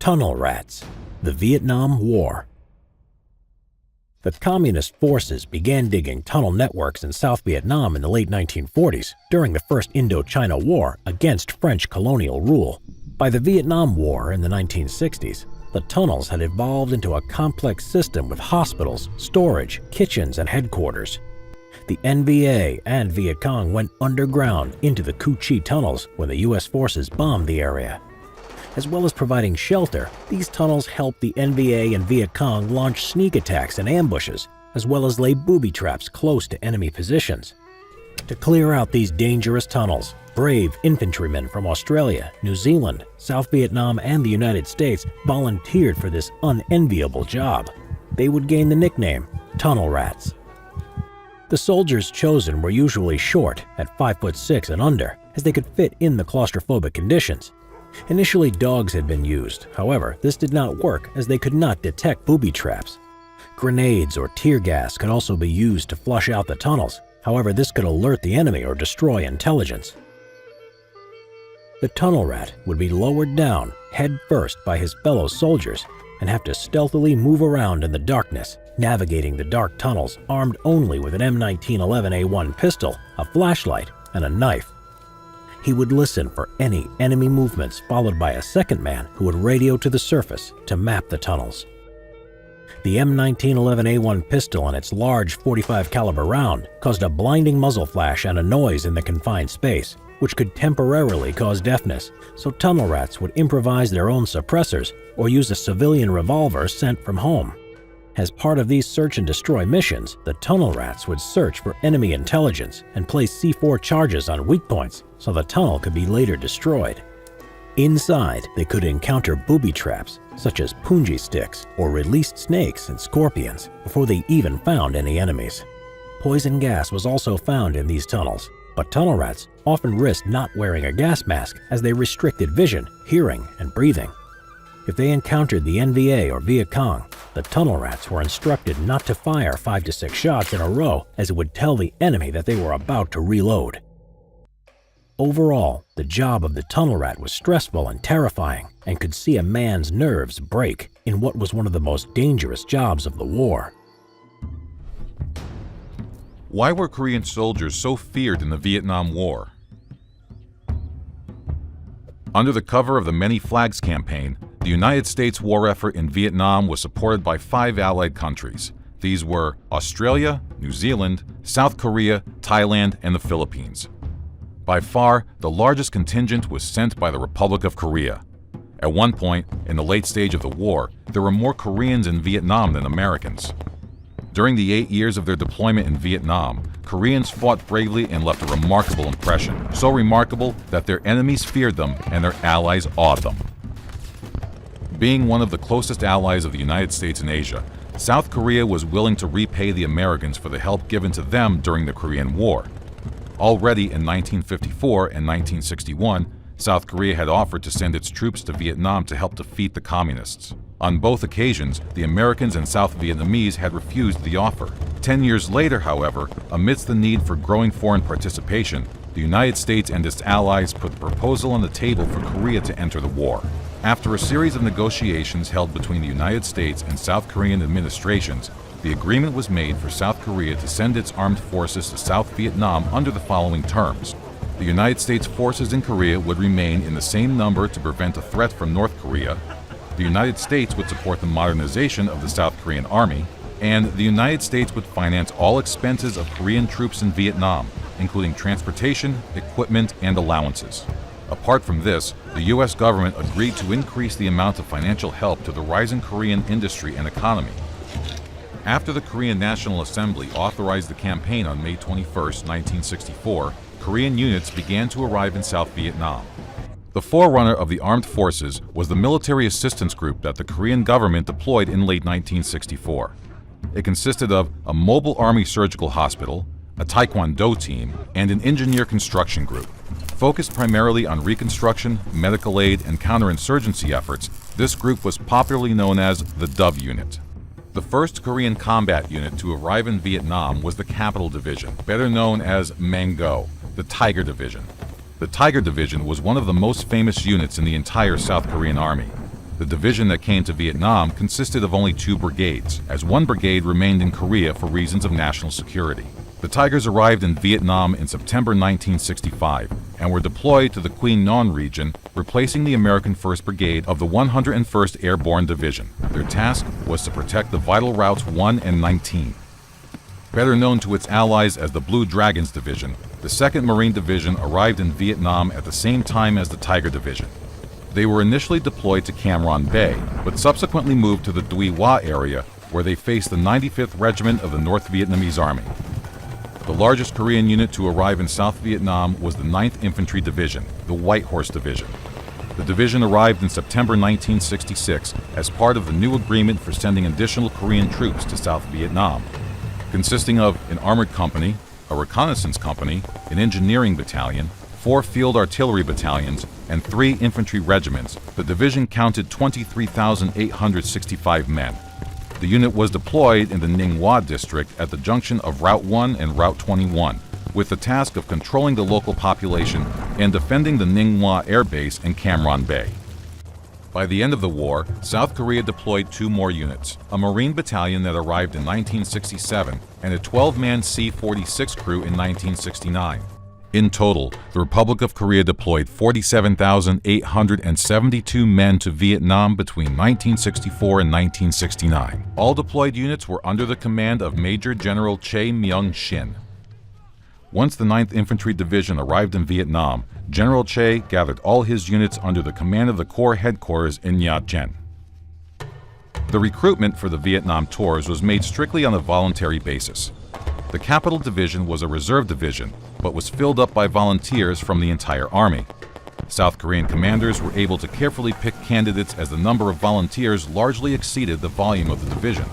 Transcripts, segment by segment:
Tunnel Rats, the Vietnam War. The Communist forces began digging tunnel networks in South Vietnam in the late 1940s during the First Indochina War against French colonial rule. By the Vietnam War in the 1960s, the tunnels had evolved into a complex system with hospitals, storage, kitchens, and headquarters. The NVA and Viet Cong went underground into the Cu Chi tunnels when the U.S. forces bombed the area. As well as providing shelter, these tunnels helped the NVA and Viet Cong launch sneak attacks and ambushes, as well as lay booby traps close to enemy positions. To clear out these dangerous tunnels, brave infantrymen from Australia, New Zealand, South Vietnam, and the United States volunteered for this unenviable job. They would gain the nickname Tunnel Rats. The soldiers chosen were usually short, at 5'6" and under, as they could fit in the claustrophobic conditions. Initially, dogs had been used. However, this did not work as they could not detect booby traps. Grenades or tear gas could also be used to flush out the tunnels. However, this could alert the enemy or destroy intelligence. The tunnel rat would be lowered down head first by his fellow soldiers and have to stealthily move around in the darkness, navigating the dark tunnels armed only with an M1911A1 pistol, a flashlight, and a knife. He would listen for any enemy movements, followed by a second man who would radio to the surface to map the tunnels. The M1911A1 pistol and its large .45 caliber round caused a blinding muzzle flash and a noise in the confined space, which could temporarily cause deafness, so tunnel rats would improvise their own suppressors or use a civilian revolver sent from home. As part of these search and destroy missions, the tunnel rats would search for enemy intelligence and place C4 charges on weak points so the tunnel could be later destroyed. Inside, they could encounter booby traps, such as punji sticks or released snakes and scorpions, before they even found any enemies. Poison gas was also found in these tunnels, but tunnel rats often risked not wearing a gas mask as they restricted vision, hearing, and breathing. If they encountered the NVA or Viet Cong, the tunnel rats were instructed not to fire 5 to 6 shots in a row, as it would tell the enemy that they were about to reload. Overall, the job of the tunnel rat was stressful and terrifying, and could see a man's nerves break in what was one of the most dangerous jobs of the war. Why were Korean soldiers so feared in the Vietnam War? Under the cover of the Many Flags campaign, the United States war effort in Vietnam was supported by 5 allied countries. These were Australia, New Zealand, South Korea, Thailand, and the Philippines. By far, the largest contingent was sent by the Republic of Korea. At one point, in the late stage of the war, there were more Koreans in Vietnam than Americans. During the 8 years of their deployment in Vietnam, Koreans fought bravely and left a remarkable impression, so remarkable that their enemies feared them and their allies awed them. Being one of the closest allies of the United States in Asia, South Korea was willing to repay the Americans for the help given to them during the Korean War. Already in 1954 and 1961, South Korea had offered to send its troops to Vietnam to help defeat the Communists. On both occasions, the Americans and South Vietnamese had refused the offer. 10 years later, however, amidst the need for growing foreign participation, the United States and its allies put the proposal on the table for Korea to enter the war. After a series of negotiations held between the United States and South Korean administrations, the agreement was made for South Korea to send its armed forces to South Vietnam under the following terms. The United States forces in Korea would remain in the same number to prevent a threat from North Korea. The United States would support the modernization of the South Korean Army, and the United States would finance all expenses of Korean troops in Vietnam, including transportation, equipment, and allowances. Apart from this, the U.S. government agreed to increase the amount of financial help to the rising Korean industry and economy. After the Korean National Assembly authorized the campaign on May 21, 1964, Korean units began to arrive in South Vietnam. The forerunner of the armed forces was the military assistance group that the Korean government deployed in late 1964. It consisted of a mobile army surgical hospital, a taekwondo team, and an engineer construction group. Focused primarily on reconstruction, medical aid, and counterinsurgency efforts, this group was popularly known as the Dove Unit. The first Korean combat unit to arrive in Vietnam was the Capital Division, better known as Mango, the Tiger Division. The Tiger Division was one of the most famous units in the entire South Korean Army. The division that came to Vietnam consisted of only 2 brigades, as 1 brigade remained in Korea for reasons of national security. The Tigers arrived in Vietnam in September 1965 and were deployed to the Quy Nhon region, replacing the American 1st Brigade of the 101st Airborne Division. Their task was to protect the vital routes 1 and 19. Better known to its allies as the Blue Dragons Division, the 2nd Marine Division arrived in Vietnam at the same time as the Tiger Division. They were initially deployed to Cam Ranh Bay, but subsequently moved to the Dui Hoa area, where they faced the 95th Regiment of the North Vietnamese Army. The largest Korean unit to arrive in South Vietnam was the 9th Infantry Division, the White Horse Division. The division arrived in September 1966 as part of the new agreement for sending additional Korean troops to South Vietnam. Consisting of an armored company, a reconnaissance company, an engineering battalion, 4 field artillery battalions, and 3 infantry regiments, the division counted 23,865 men. The unit was deployed in the Ninh Hoa district at the junction of Route 1 and Route 21, with the task of controlling the local population and defending the Ninh Hoa Air Base and Cam Ranh Bay. By the end of the war, South Korea deployed 2 more units, a Marine battalion that arrived in 1967 and a 12-man C-46 crew in 1969. In total, the Republic of Korea deployed 47,872 men to Vietnam between 1964 and 1969. All deployed units were under the command of Major General Chae Myung-shin. Once the 9th Infantry Division arrived in Vietnam, General Chae gathered all his units under the command of the Corps headquarters in Nha Trang. The recruitment for the Vietnam tours was made strictly on a voluntary basis. The Capital Division was a reserve division, but was filled up by volunteers from the entire Army. South Korean commanders were able to carefully pick candidates as the number of volunteers largely exceeded the volume of the division.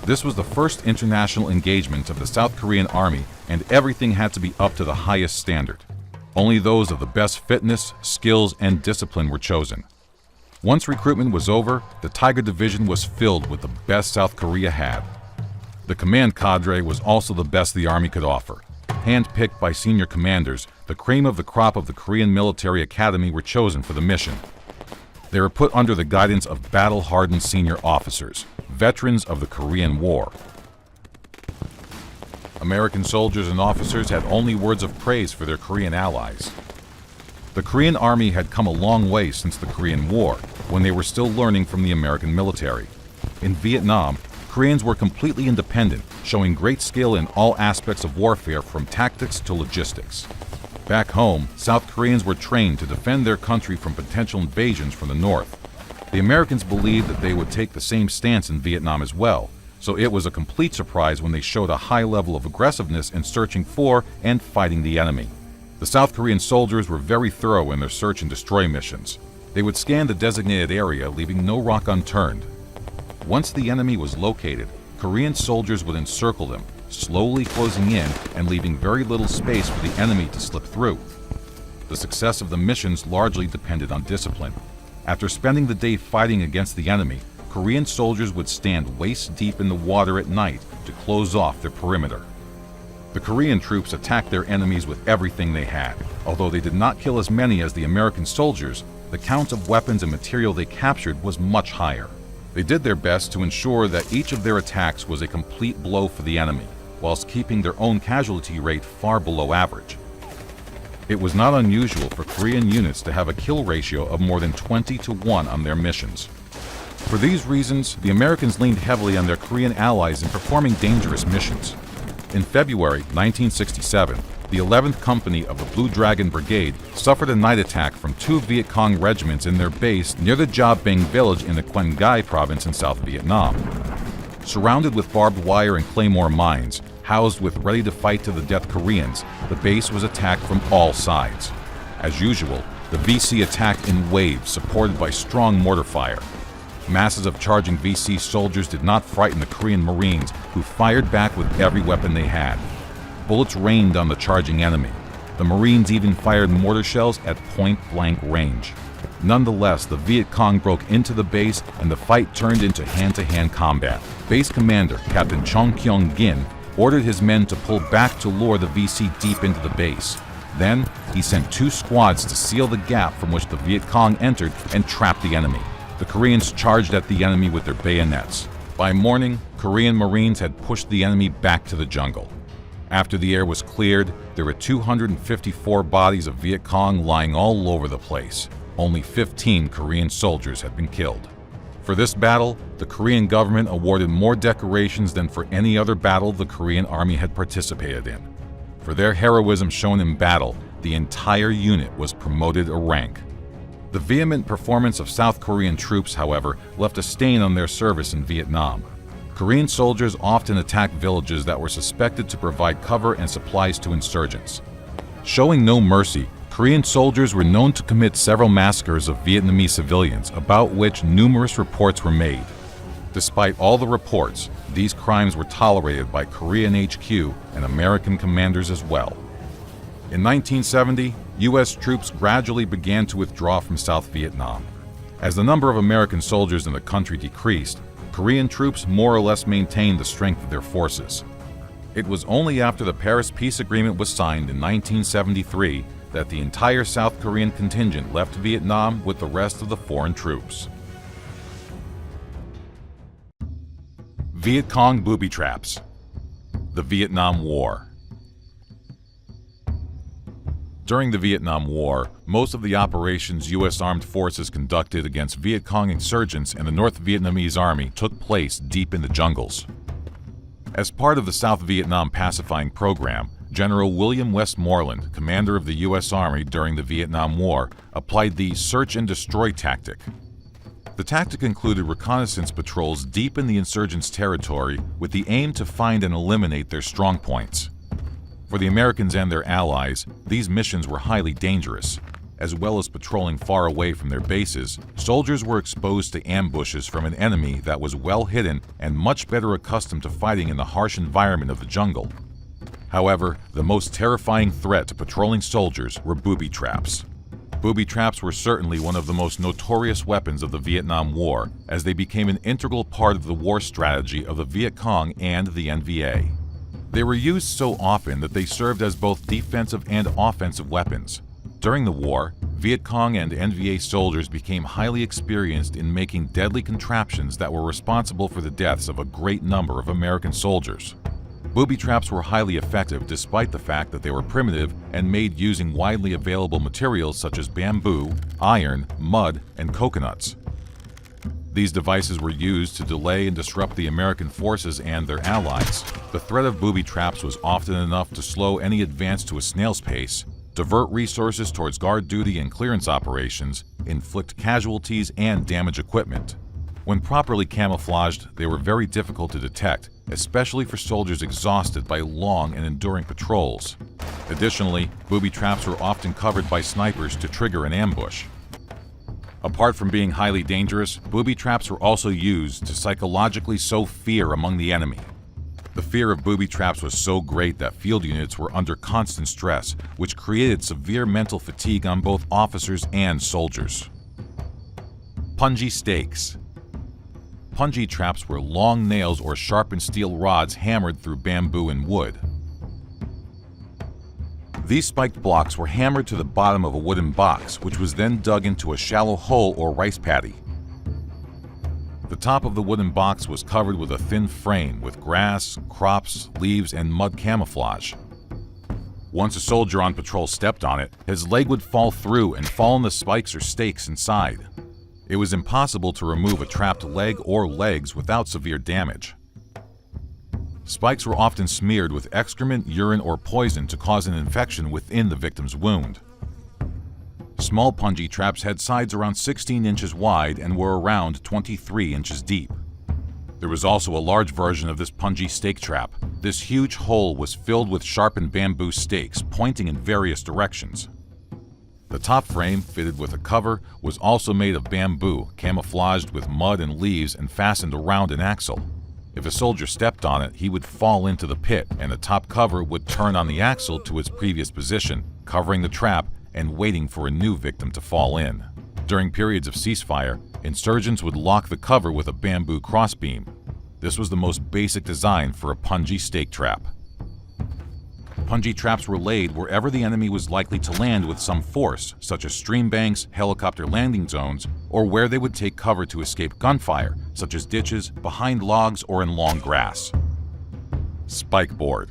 This was the first international engagement of the South Korean Army, and everything had to be up to the highest standard. Only those of the best fitness, skills, and discipline were chosen. Once recruitment was over, the Tiger Division was filled with the best South Korea had. The command cadre was also the best the Army could offer. Hand-picked by senior commanders, the cream of the crop of the Korean Military Academy were chosen for the mission. They were put under the guidance of battle-hardened senior officers, veterans of the Korean War. American soldiers and officers had only words of praise for their Korean allies. The Korean Army had come a long way since the Korean War, when they were still learning from the American military. In Vietnam, Koreans were completely independent, showing great skill in all aspects of warfare from tactics to logistics. Back home, South Koreans were trained to defend their country from potential invasions from the north. The Americans believed that they would take the same stance in Vietnam as well, so it was a complete surprise when they showed a high level of aggressiveness in searching for and fighting the enemy. The South Korean soldiers were very thorough in their search and destroy missions. They would scan the designated area, leaving no rock unturned. Once the enemy was located, Korean soldiers would encircle them, slowly closing in and leaving very little space for the enemy to slip through. The success of the missions largely depended on discipline. After spending the day fighting against the enemy, Korean soldiers would stand waist deep in the water at night to close off their perimeter. The Korean troops attacked their enemies with everything they had. Although they did not kill as many as the American soldiers, the count of weapons and material they captured was much higher. They did their best to ensure that each of their attacks was a complete blow for the enemy, whilst keeping their own casualty rate far below average. It was not unusual for Korean units to have a kill ratio of more than 20-1 on their missions. For these reasons, the Americans leaned heavily on their Korean allies in performing dangerous missions. In February 1967, the 11th Company of the Blue Dragon Brigade suffered a night attack from 2 Viet Cong regiments in their base near the Gia Binh village in the Quang Ngai province in South Vietnam. Surrounded with barbed wire and claymore mines, housed with ready-to-fight-to-the-death Koreans, the base was attacked from all sides. As usual, the VC attacked in waves supported by strong mortar fire. Masses of charging VC soldiers did not frighten the Korean Marines, who fired back with every weapon they had. Bullets rained on the charging enemy. The Marines even fired mortar shells at point-blank range. Nonetheless, the Viet Cong broke into the base and the fight turned into hand-to-hand combat. Base commander, Captain Chong Kyung-gin, ordered his men to pull back to lure the VC deep into the base. Then, he sent 2 squads to seal the gap from which the Viet Cong entered and trap the enemy. The Koreans charged at the enemy with their bayonets. By morning, Korean Marines had pushed the enemy back to the jungle. After the air was cleared, there were 254 bodies of Viet Cong lying all over the place. Only 15 Korean soldiers had been killed. For this battle, the Korean government awarded more decorations than for any other battle the Korean army had participated in. For their heroism shown in battle, the entire unit was promoted a rank. The vehement performance of South Korean troops, however, left a stain on their service in Vietnam. Korean soldiers often attacked villages that were suspected to provide cover and supplies to insurgents. Showing no mercy, Korean soldiers were known to commit several massacres of Vietnamese civilians, about which numerous reports were made. Despite all the reports, these crimes were tolerated by Korean HQ and American commanders as well. In 1970, U.S. troops gradually began to withdraw from South Vietnam. As the number of American soldiers in the country decreased, Korean troops more or less maintained the strength of their forces. It was only after the Paris Peace Agreement was signed in 1973 that the entire South Korean contingent left Vietnam with the rest of the foreign troops. Viet Cong booby traps. The Vietnam War. During the Vietnam War, most of the operations U.S. armed forces conducted against Viet Cong insurgents and the North Vietnamese Army took place deep in the jungles. As part of the South Vietnam pacifying program, General William Westmoreland, commander of the U.S. Army during the Vietnam War, applied the search and destroy tactic. The tactic included reconnaissance patrols deep in the insurgents' territory with the aim to find and eliminate their strong points. For the Americans and their allies, these missions were highly dangerous. As well as patrolling far away from their bases, soldiers were exposed to ambushes from an enemy that was well hidden and much better accustomed to fighting in the harsh environment of the jungle. However, the most terrifying threat to patrolling soldiers were booby traps. Booby traps were certainly one of the most notorious weapons of the Vietnam War, as they became an integral part of the war strategy of the Viet Cong and the NVA. They were used so often that they served as both defensive and offensive weapons. During the war, Viet Cong and NVA soldiers became highly experienced in making deadly contraptions that were responsible for the deaths of a great number of American soldiers. Booby traps were highly effective despite the fact that they were primitive and made using widely available materials such as bamboo, iron, mud, and coconuts. These devices were used to delay and disrupt the American forces and their allies. The threat of booby traps was often enough to slow any advance to a snail's pace, divert resources towards guard duty and clearance operations, inflict casualties, and damage equipment. When properly camouflaged, they were very difficult to detect, especially for soldiers exhausted by long and enduring patrols. Additionally, booby traps were often covered by snipers to trigger an ambush. Apart from being highly dangerous, booby traps were also used to psychologically sow fear among the enemy. The fear of booby traps was so great that field units were under constant stress, which created severe mental fatigue on both officers and soldiers. Punji stakes. Punji traps were long nails or sharpened steel rods hammered through bamboo and wood. These spiked blocks were hammered to the bottom of a wooden box, which was then dug into a shallow hole or rice paddy. The top of the wooden box was covered with a thin frame with grass, crops, leaves, and mud camouflage. Once a soldier on patrol stepped on it, his leg would fall through and fall on the spikes or stakes inside. It was impossible to remove a trapped leg or legs without severe damage. Spikes were often smeared with excrement, urine, or poison to cause an infection within the victim's wound. Small punji traps had sides around 16 inches wide and were around 23 inches deep. There was also a large version of this punji stake trap. This huge hole was filled with sharpened bamboo stakes pointing in various directions. The top frame, fitted with a cover, was also made of bamboo, camouflaged with mud and leaves and fastened around an axle. If a soldier stepped on it, he would fall into the pit, and the top cover would turn on the axle to its previous position, covering the trap and waiting for a new victim to fall in. During periods of ceasefire, insurgents would lock the cover with a bamboo crossbeam. This was the most basic design for a punji stake trap. Punji traps were laid wherever the enemy was likely to land with some force, such as stream banks, helicopter landing zones, or where they would take cover to escape gunfire, such as ditches, behind logs, or in long grass. Spike board.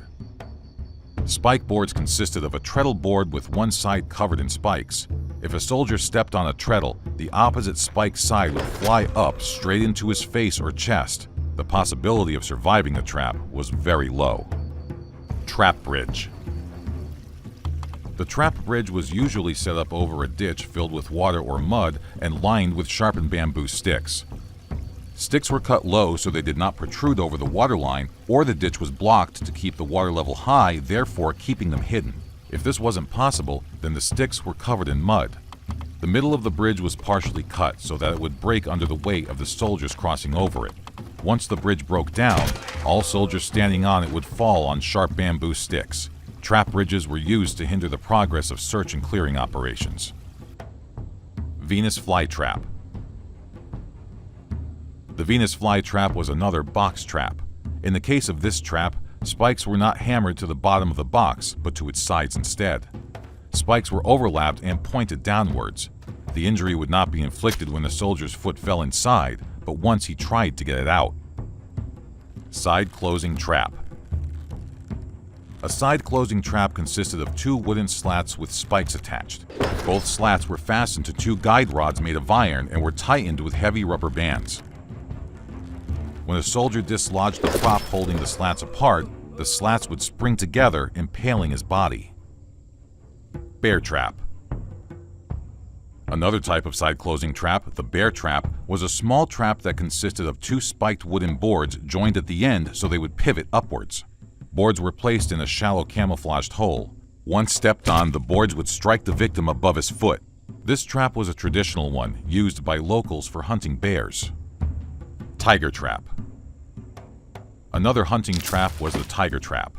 Spike boards consisted of a treadle board with one side covered in spikes. If a soldier stepped on a treadle, the opposite spike side would fly up straight into his face or chest. The possibility of surviving the trap was very low. Trap bridge. The trap bridge was usually set up over a ditch filled with water or mud and lined with sharpened bamboo sticks. Sticks were cut low so they did not protrude over the water line, or the ditch was blocked to keep the water level high, therefore keeping them hidden. If this wasn't possible, then the sticks were covered in mud. The middle of the bridge was partially cut so that it would break under the weight of the soldiers crossing over it. Once the bridge broke down, all soldiers standing on it would fall on sharp bamboo sticks. Trap bridges were used to hinder the progress of search and clearing operations. Venus flytrap. The Venus flytrap was another box trap. In the case of this trap, spikes were not hammered to the bottom of the box, but to its sides instead. Spikes were overlapped and pointed downwards. The injury would not be inflicted when the soldier's foot fell inside, but once he tried to get it out. Side closing trap. A side closing trap consisted of two wooden slats with spikes attached. Both slats were fastened to two guide rods made of iron and were tightened with heavy rubber bands. When a soldier dislodged the prop holding the slats apart, the slats would spring together, impaling his body. Bear trap. Another type of side-closing trap, the bear trap, was a small trap that consisted of two spiked wooden boards joined at the end so they would pivot upwards. Boards were placed in a shallow camouflaged hole. Once stepped on, the boards would strike the victim above his foot. This trap was a traditional one, used by locals for hunting bears. Tiger trap. Another hunting trap was the tiger trap.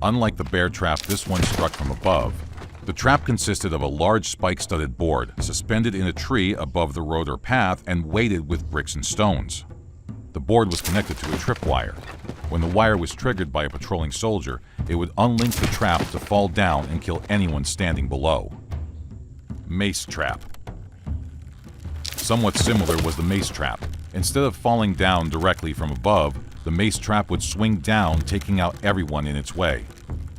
Unlike the bear trap, this one struck from above. The trap consisted of a large spike-studded board, suspended in a tree above the road or path and weighted with bricks and stones. The board was connected to a tripwire. When the wire was triggered by a patrolling soldier, it would unlink the trap to fall down and kill anyone standing below. Mace trap. Somewhat similar was the mace trap. Instead of falling down directly from above, the mace trap would swing down, taking out everyone in its way.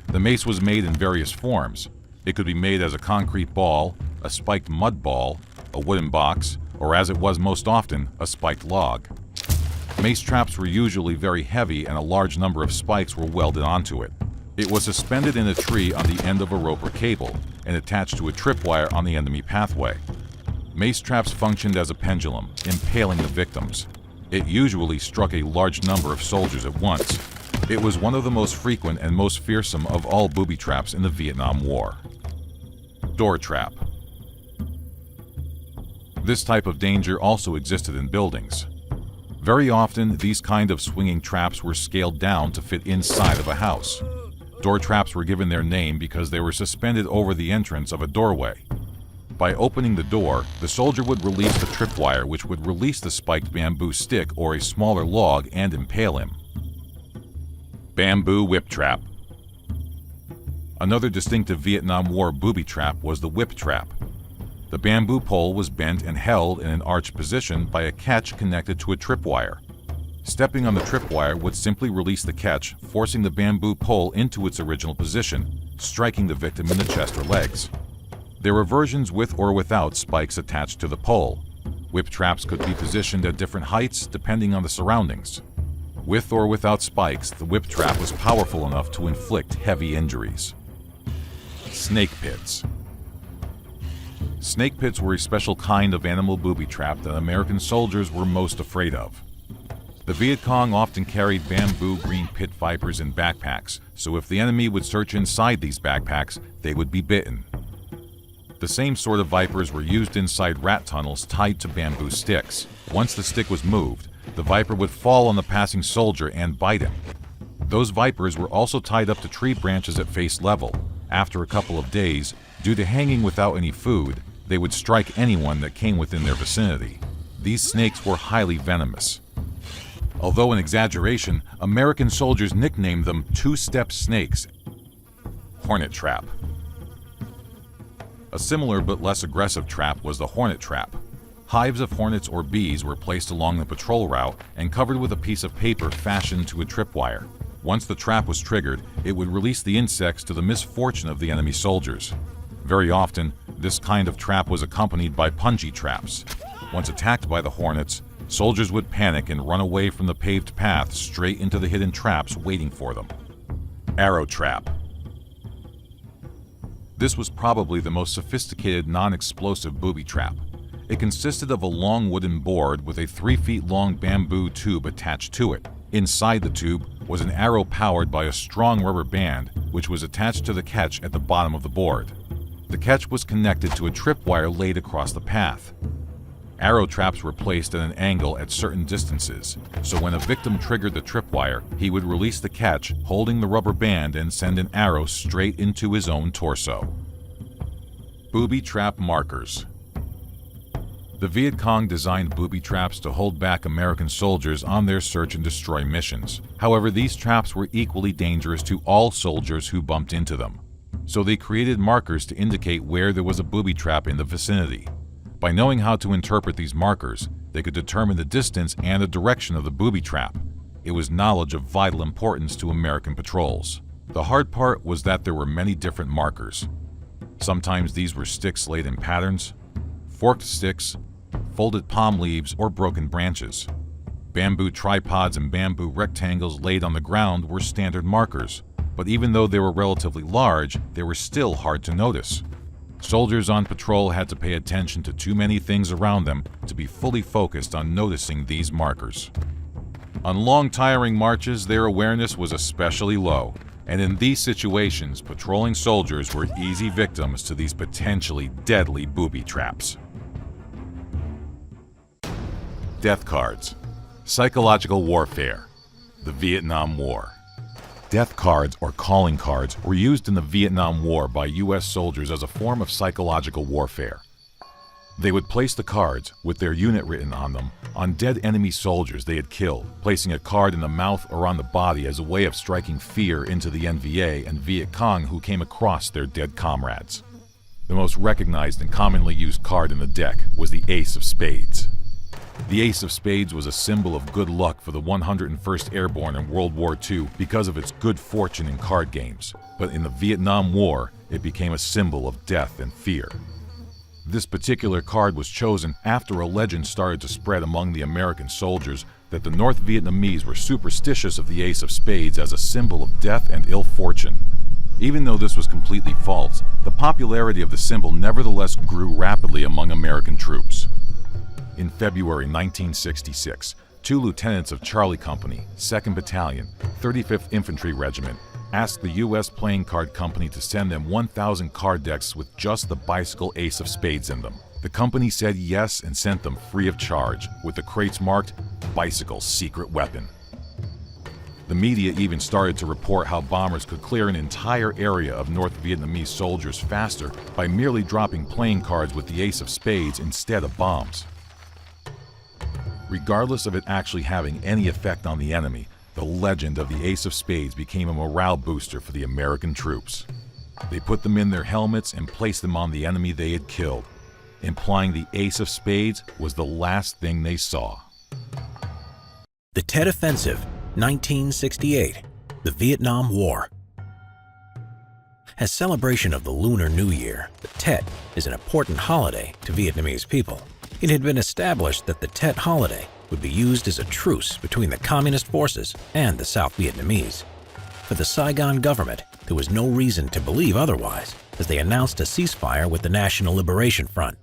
The mace was made in various forms. It could be made as a concrete ball, a spiked mud ball, a wooden box, or as it was most often, a spiked log. Mace traps were usually very heavy and a large number of spikes were welded onto it. It was suspended in a tree on the end of a rope or cable and attached to a tripwire on the enemy pathway. Mace traps functioned as a pendulum, impaling the victims. It usually struck a large number of soldiers at once. It was one of the most frequent and most fearsome of all booby traps in the Vietnam War. Door trap. This type of danger also existed in buildings. Very often, these kind of swinging traps were scaled down to fit inside of a house. Door traps were given their name because they were suspended over the entrance of a doorway. By opening the door, the soldier would release the tripwire, which would release the spiked bamboo stick or a smaller log and impale him. Bamboo whip trap. Another distinctive Vietnam War booby trap was the whip trap. The bamboo pole was bent and held in an arched position by a catch connected to a tripwire. Stepping on the tripwire would simply release the catch, forcing the bamboo pole into its original position, striking the victim in the chest or legs. There were versions with or without spikes attached to the pole. Whip traps could be positioned at different heights depending on the surroundings. With or without spikes, the whip trap was powerful enough to inflict heavy injuries. Snake pits. Snake pits were a special kind of animal booby trap that American soldiers were most afraid of. The Viet Cong often carried bamboo green pit vipers in backpacks, so if the enemy would search inside these backpacks, they would be bitten. The same sort of vipers were used inside rat tunnels tied to bamboo sticks. Once the stick was moved, the viper would fall on the passing soldier and bite him. Those vipers were also tied up to tree branches at face level. After a couple of days, due to hanging without any food, they would strike anyone that came within their vicinity. These snakes were highly venomous. Although an exaggeration, American soldiers nicknamed them two-step snakes. Hornet trap. A similar but less aggressive trap was the hornet trap. Hives of hornets or bees were placed along the patrol route and covered with a piece of paper fashioned to a tripwire. Once the trap was triggered, it would release the insects to the misfortune of the enemy soldiers. Very often, this kind of trap was accompanied by punji traps. Once attacked by the hornets, soldiers would panic and run away from the paved path straight into the hidden traps waiting for them. Arrow trap. This was probably the most sophisticated non-explosive booby trap. It consisted of a long wooden board with a 3 feet long bamboo tube attached to it. Inside the tube was an arrow powered by a strong rubber band, which was attached to the catch at the bottom of the board. The catch was connected to a tripwire laid across the path. Arrow traps were placed at an angle at certain distances, so when a victim triggered the tripwire, he would release the catch, holding the rubber band, and send an arrow straight into his own torso. Booby trap markers. The Viet Cong designed booby traps to hold back American soldiers on their search and destroy missions. However, these traps were equally dangerous to all soldiers who bumped into them. So they created markers to indicate where there was a booby trap in the vicinity. By knowing how to interpret these markers, they could determine the distance and the direction of the booby trap. It was knowledge of vital importance to American patrols. The hard part was that there were many different markers. Sometimes these were sticks laid in patterns, forked sticks, folded palm leaves, or broken branches. Bamboo tripods and bamboo rectangles laid on the ground were standard markers, but even though they were relatively large, they were still hard to notice. Soldiers on patrol had to pay attention to too many things around them to be fully focused on noticing these markers. On long, tiring marches, their awareness was especially low, and in these situations, patrolling soldiers were easy victims to these potentially deadly booby traps. Death cards. Psychological warfare. The Vietnam War. Death cards, or calling cards, were used in the Vietnam War by U.S. soldiers as a form of psychological warfare. They would place the cards, with their unit written on them, on dead enemy soldiers they had killed, placing a card in the mouth or on the body as a way of striking fear into the NVA and Viet Cong who came across their dead comrades. The most recognized and commonly used card in the deck was the Ace of Spades. The Ace of Spades was a symbol of good luck for the 101st Airborne in World War II because of its good fortune in card games, but in the Vietnam War, it became a symbol of death and fear. This particular card was chosen after a legend started to spread among the American soldiers that the North Vietnamese were superstitious of the Ace of Spades as a symbol of death and ill fortune. Even though this was completely false, the popularity of the symbol nevertheless grew rapidly among American troops. In February 1966, 2 lieutenants of Charlie Company, 2nd Battalion, 35th Infantry Regiment, asked the U.S. Playing Card Company to send them 1,000 card decks with just the bicycle Ace of Spades in them. The company said yes and sent them free of charge, with the crates marked "Bicycle Secret Weapon." The media even started to report how bombers could clear an entire area of North Vietnamese soldiers faster by merely dropping playing cards with the Ace of Spades instead of bombs. Regardless of it actually having any effect on the enemy, the legend of the Ace of Spades became a morale booster for the American troops. They put them in their helmets and placed them on the enemy they had killed, implying the Ace of Spades was the last thing they saw. The Tet Offensive, 1968, the Vietnam War. As celebration of the Lunar New Year, the Tet is an important holiday to Vietnamese people. It had been established that the Tet holiday would be used as a truce between the Communist forces and the South Vietnamese. For the Saigon government, there was no reason to believe otherwise, as they announced a ceasefire with the National Liberation Front.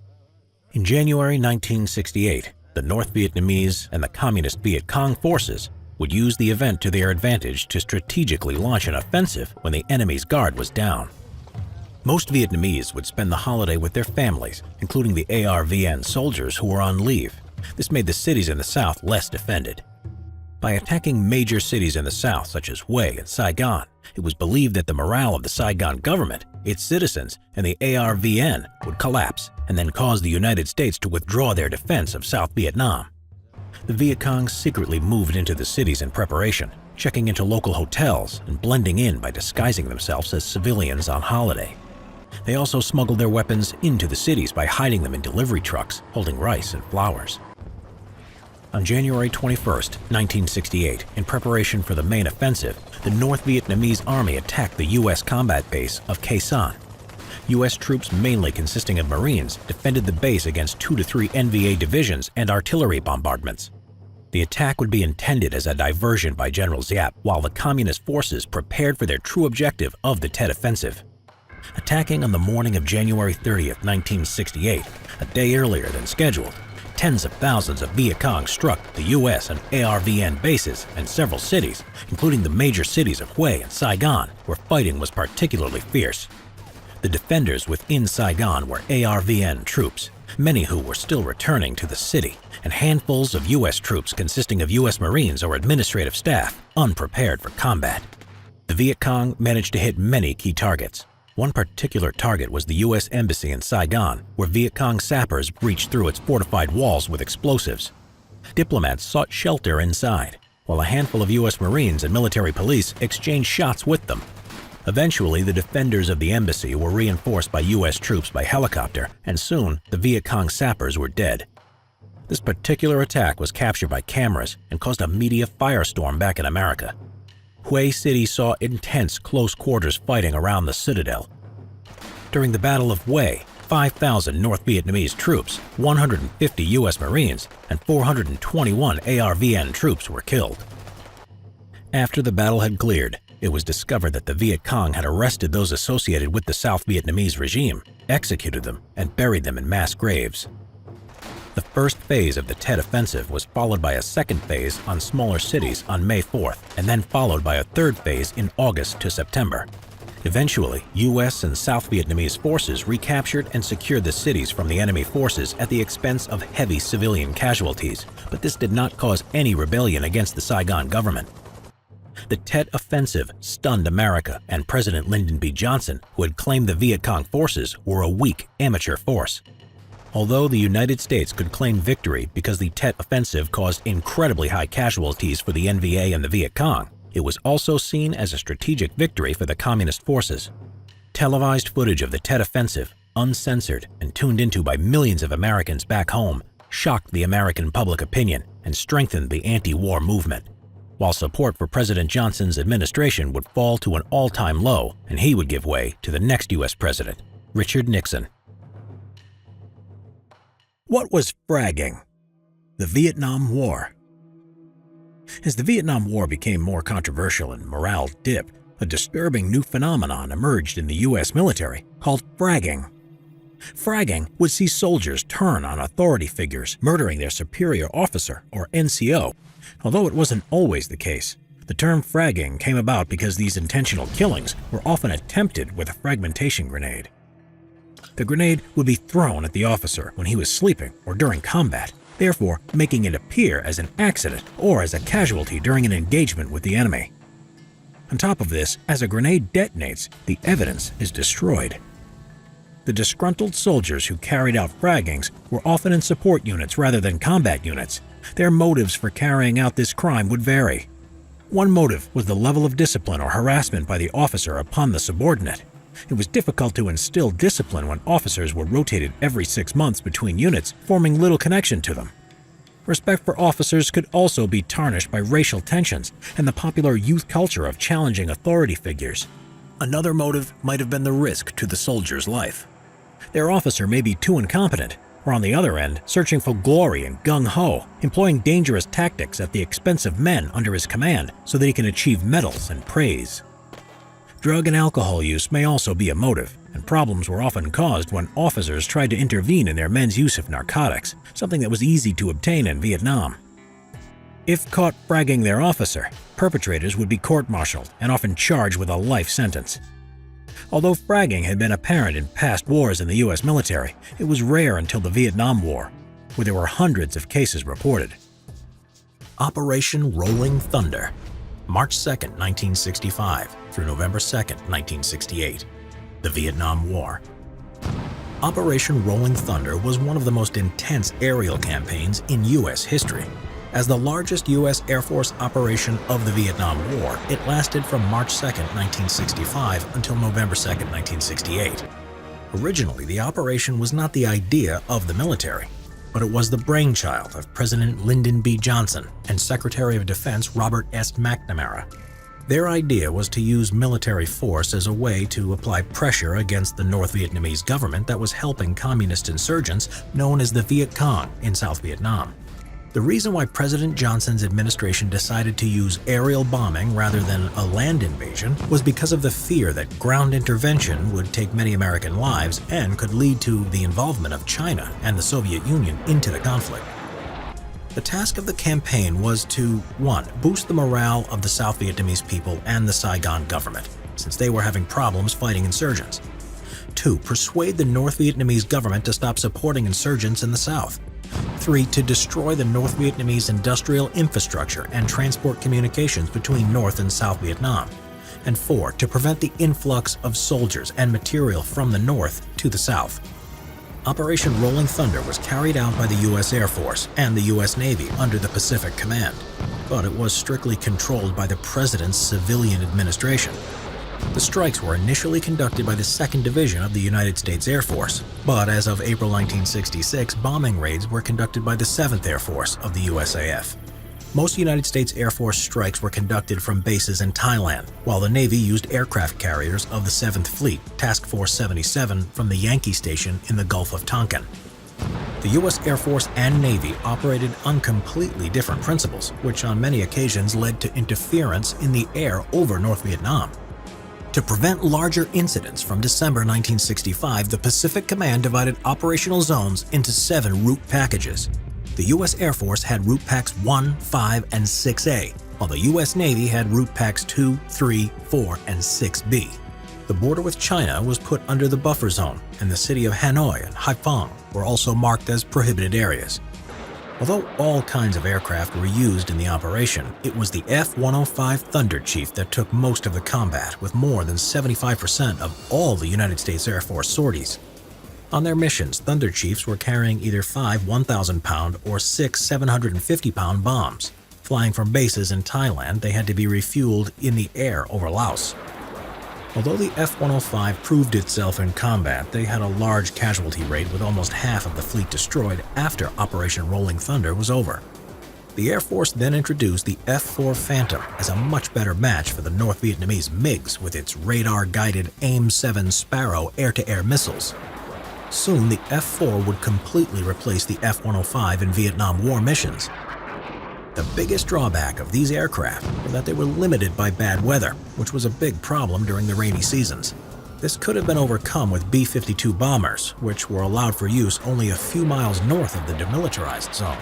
In January 1968, the North Vietnamese and the Communist Viet Cong forces would use the event to their advantage to strategically launch an offensive when the enemy's guard was down. Most Vietnamese would spend the holiday with their families, including the ARVN soldiers who were on leave. This made the cities in the south less defended. By attacking major cities in the south, such as Hue and Saigon, it was believed that the morale of the Saigon government, its citizens, and the ARVN would collapse and then cause the United States to withdraw their defense of South Vietnam. The Viet Cong secretly moved into the cities in preparation, checking into local hotels and blending in by disguising themselves as civilians on holiday. They also smuggled their weapons into the cities by hiding them in delivery trucks holding rice and flowers. On January 21, 1968, in preparation for the main offensive, the North Vietnamese Army attacked the U.S. combat base of Khe Sanh. U.S. troops, mainly consisting of Marines, defended the base against 2 to 3 NVA divisions and artillery bombardments. The attack would be intended as a diversion by General Giap, while the Communist forces prepared for their true objective of the Tet Offensive. Attacking on the morning of January 30, 1968, a day earlier than scheduled, tens of thousands of Viet Cong struck the U.S. and ARVN bases and several cities, including the major cities of Hue and Saigon, where fighting was particularly fierce. The defenders within Saigon were ARVN troops, many who were still returning to the city, and handfuls of U.S. troops consisting of U.S. Marines or administrative staff, unprepared for combat. The Viet Cong managed to hit many key targets. One particular target was the U.S. Embassy in Saigon, where Viet Cong sappers breached through its fortified walls with explosives. Diplomats sought shelter inside, while a handful of U.S. Marines and military police exchanged shots with them. Eventually, the defenders of the embassy were reinforced by U.S. troops by helicopter, and soon the Viet Cong sappers were dead. This particular attack was captured by cameras and caused a media firestorm back in America. Hue City saw intense close-quarters fighting around the citadel. During the Battle of Hue, 5,000 North Vietnamese troops, 150 U.S. Marines, and 421 ARVN troops were killed. After the battle had cleared, it was discovered that the Viet Cong had arrested those associated with the South Vietnamese regime, executed them, and buried them in mass graves. The first phase of the Tet Offensive was followed by a second phase on smaller cities on May 4th, and then followed by a third phase in August to September. Eventually, U.S. and South Vietnamese forces recaptured and secured the cities from the enemy forces at the expense of heavy civilian casualties, but this did not cause any rebellion against the Saigon government. The Tet Offensive stunned America, and President Lyndon B. Johnson, who had claimed the Viet Cong forces were a weak amateur force. Although the United States could claim victory because the Tet Offensive caused incredibly high casualties for the NVA and the Viet Cong, it was also seen as a strategic victory for the Communist forces. Televised footage of the Tet Offensive, uncensored and tuned into by millions of Americans back home, shocked the American public opinion and strengthened the anti-war movement, while support for President Johnson's administration would fall to an all-time low, and he would give way to the next U.S. president, Richard Nixon. What was fragging? The Vietnam War. As the Vietnam War became more controversial and morale dipped, a disturbing new phenomenon emerged in the U.S. military called fragging. Fragging would see soldiers turn on authority figures, murdering their superior officer, or NCO. Although it wasn't always the case, the term fragging came about because these intentional killings were often attempted with a fragmentation grenade. The grenade would be thrown at the officer when he was sleeping or during combat, therefore making it appear as an accident or as a casualty during an engagement with the enemy. On top of this, as a grenade detonates, the evidence is destroyed. The disgruntled soldiers who carried out fraggings were often in support units rather than combat units. Their motives for carrying out this crime would vary. One motive was the level of discipline or harassment by the officer upon the subordinate. It was difficult to instill discipline when officers were rotated every 6 months between units, forming little connection to them. Respect for officers could also be tarnished by racial tensions and the popular youth culture of challenging authority figures. Another motive might have been the risk to the soldier's life. Their officer may be too incompetent, or on the other end, searching for glory and gung-ho, employing dangerous tactics at the expense of men under his command so that he can achieve medals and praise. Drug and alcohol use may also be a motive, and problems were often caused when officers tried to intervene in their men's use of narcotics, something that was easy to obtain in Vietnam. If caught fragging their officer, perpetrators would be court-martialed and often charged with a life sentence. Although fragging had been apparent in past wars in the U.S. military, it was rare until the Vietnam War, where there were hundreds of cases reported. Operation Rolling Thunder, March 2, 1965 through November 2, 1968, the Vietnam War. Operation Rolling Thunder was one of the most intense aerial campaigns in U.S. history. As the largest U.S. Air Force operation of the Vietnam War, it lasted from March 2, 1965 until November 2, 1968. Originally, the operation was not the idea of the military, but it was the brainchild of President Lyndon B. Johnson and Secretary of Defense Robert S. McNamara. Their idea was to use military force as a way to apply pressure against the North Vietnamese government that was helping communist insurgents known as the Viet Cong in South Vietnam. The reason why President Johnson's administration decided to use aerial bombing rather than a land invasion was because of the fear that ground intervention would take many American lives and could lead to the involvement of China and the Soviet Union into the conflict. The task of the campaign was to 1. Boost the morale of the South Vietnamese people and the Saigon government, since they were having problems fighting insurgents. 2. Persuade the North Vietnamese government to stop supporting insurgents in the South. 3. To destroy the North Vietnamese industrial infrastructure and transport communications between North and South Vietnam. And 4. To prevent the influx of soldiers and material from the North to the South. Operation Rolling Thunder was carried out by the U.S. Air Force and the U.S. Navy under the Pacific Command, but it was strictly controlled by the President's civilian administration. The strikes were initially conducted by the 2nd Division of the United States Air Force, but as of April 1966, bombing raids were conducted by the 7th Air Force of the USAF. Most United States Air Force strikes were conducted from bases in Thailand, while the Navy used aircraft carriers of the 7th Fleet, Task Force 77, from the Yankee Station in the Gulf of Tonkin. The U.S. Air Force and Navy operated on completely different principles, which on many occasions led to interference in the air over North Vietnam. To prevent larger incidents from December 1965, the Pacific Command divided operational zones into 7 route packages. The U.S. Air Force had Route Packs 1, 5, and 6A, while the U.S. Navy had Route Packs 2, 3, 4, and 6B. The border with China was put under the buffer zone, and the city of Hanoi and Haiphong were also marked as prohibited areas. Although all kinds of aircraft were used in the operation, it was the F-105 Thunder Chief that took most of the combat, with more than 75% of all the United States Air Force sorties. On their missions, Thunder Chiefs were carrying either 5 1,000-pound or 6 750-pound bombs. Flying from bases in Thailand, they had to be refueled in the air over Laos. Although the F-105 proved itself in combat, they had a large casualty rate with almost half of the fleet destroyed after Operation Rolling Thunder was over. The Air Force then introduced the F-4 Phantom as a much better match for the North Vietnamese MiGs with its radar-guided AIM-7 Sparrow air-to-air missiles. Soon, the F-4 would completely replace the F-105 in Vietnam War missions. The biggest drawback of these aircraft was that they were limited by bad weather, which was a big problem during the rainy seasons. This could have been overcome with B-52 bombers, which were allowed for use only a few miles north of the demilitarized zone.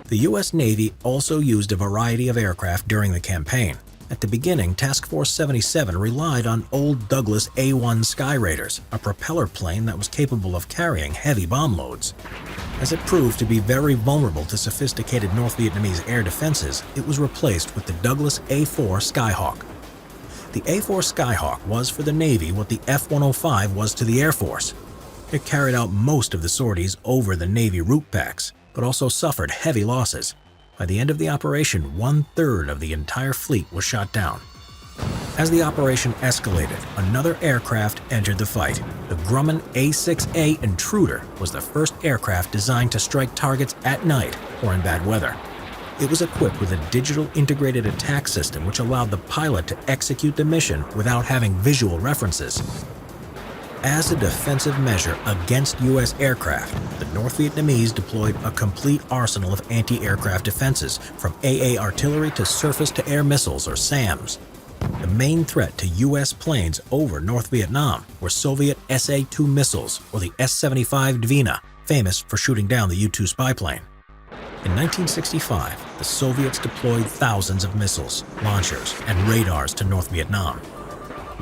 The U.S. Navy also used a variety of aircraft during the campaign. At the beginning, Task Force 77 relied on old Douglas A-1 Sky Raiders, a propeller plane that was capable of carrying heavy bomb loads. As it proved to be very vulnerable to sophisticated North Vietnamese air defenses, it was replaced with the Douglas A-4 Skyhawk. The A-4 Skyhawk was for the Navy what the F-105 was to the Air Force. It carried out most of the sorties over the Navy route packs, but also suffered heavy losses. By the end of the operation, 1/3 of the entire fleet was shot down. As the operation escalated, another aircraft entered the fight. The Grumman A-6A Intruder was the first aircraft designed to strike targets at night or in bad weather. It was equipped with a digital integrated attack system which allowed the pilot to execute the mission without having visual references. As a defensive measure against U.S. aircraft, the North Vietnamese deployed a complete arsenal of anti-aircraft defenses, from AA artillery to surface-to-air missiles, or SAMs. The main threat to U.S. planes over North Vietnam were Soviet SA-2 missiles, or the S-75 Dvina, famous for shooting down the U-2 spy plane. In 1965, the Soviets deployed thousands of missiles, launchers, and radars to North Vietnam.